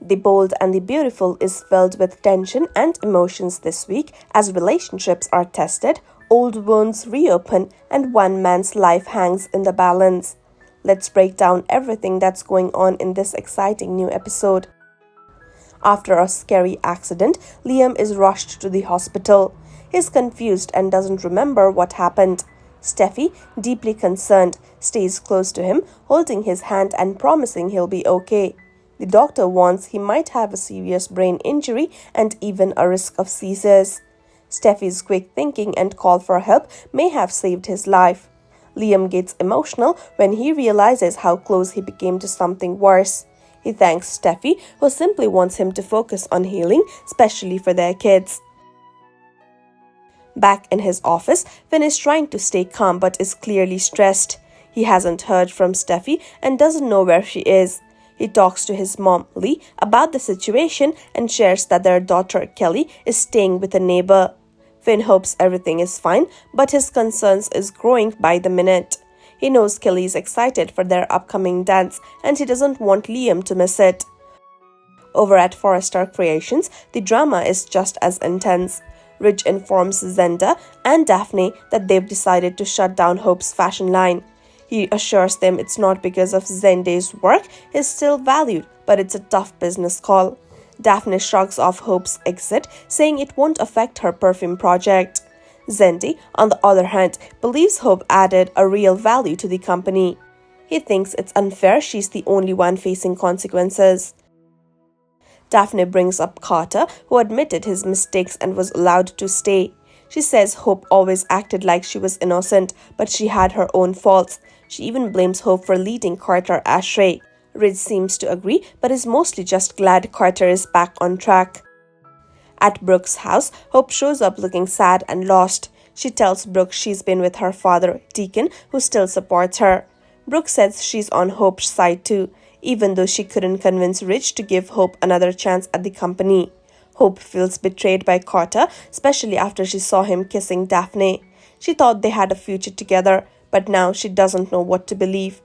The Bold and the Beautiful is filled with tension and emotions this week as relationships are tested, old wounds reopen, and one man's life hangs in the balance. Let's break down everything that's going on in this exciting new episode. After a scary accident, Liam is rushed to the hospital. He's confused and doesn't remember what happened. Steffy, deeply concerned, stays close to him, holding his hand and promising he'll be okay. The doctor warns he might have a serious brain injury and even a risk of seizures. Steffy's quick thinking and call for help may have saved his life. Liam gets emotional when he realizes how close he became to something worse. He thanks Steffy, who simply wants him to focus on healing, especially for their kids. Back in his office, Finn is trying to stay calm but is clearly stressed. He hasn't heard from Steffy and doesn't know where she is. He talks to his mom, Lee, about the situation and shares that their daughter, Kelly, is staying with a neighbor. Finn hopes everything is fine, but his concerns is growing by the minute. He knows Kelly is excited for their upcoming dance and he doesn't want Liam to miss it. Over at Forrester Creations, the drama is just as intense. Rich informs Zenda and Daphne that they've decided to shut down Hope's fashion line. He assures them it's not because of Zende's work, he's still valued, but it's a tough business call. Daphne shrugs off Hope's exit, saying it won't affect her perfume project. Zende, on the other hand, believes Hope added a real value to the company. He thinks it's unfair she's the only one facing consequences. Daphne brings up Carter, who admitted his mistakes and was allowed to stay. She says Hope always acted like she was innocent, but she had her own faults. She even blames Hope for leading Carter astray. Ridge seems to agree, but is mostly just glad Carter is back on track. At Brooke's house, Hope shows up looking sad and lost. She tells Brooke she's been with her father, Deacon, who still supports her. Brooke says she's on Hope's side too, even though she couldn't convince Ridge to give Hope another chance at the company. Hope feels betrayed by Carter, especially after she saw him kissing Daphne. She thought they had a future together, but now she doesn't know what to believe.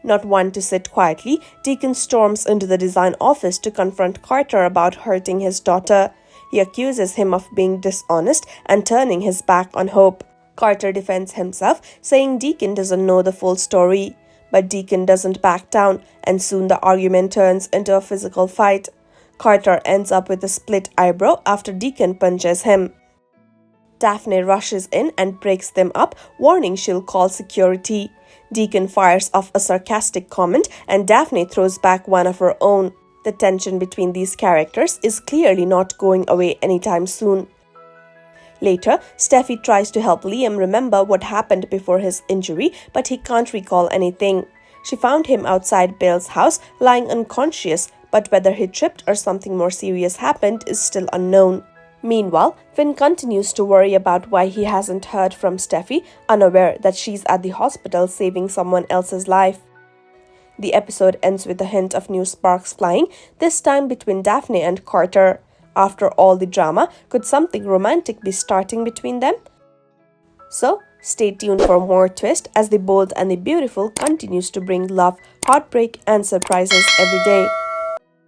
Not one to sit quietly, Deacon storms into the design office to confront Carter about hurting his daughter. He accuses him of being dishonest and turning his back on Hope. Carter defends himself, saying Deacon doesn't know the full story. But Deacon doesn't back down, and soon the argument turns into a physical fight. Carter ends up with a split eyebrow after Deacon punches him. Daphne rushes in and breaks them up, warning she'll call security. Deacon fires off a sarcastic comment and Daphne throws back one of her own. The tension between these characters is clearly not going away anytime soon. Later, Steffy tries to help Liam remember what happened before his injury, but he can't recall anything. She found him outside Bill's house, lying unconscious, but whether he tripped or something more serious happened is still unknown. Meanwhile, Finn continues to worry about why he hasn't heard from Steffy, unaware that she's at the hospital saving someone else's life. The episode ends with a hint of new sparks flying, this time between Daphne and Carter. After all the drama, could something romantic be starting between them? So, stay tuned for more twist as The Bold and the Beautiful continues to bring love, heartbreak, and surprises every day.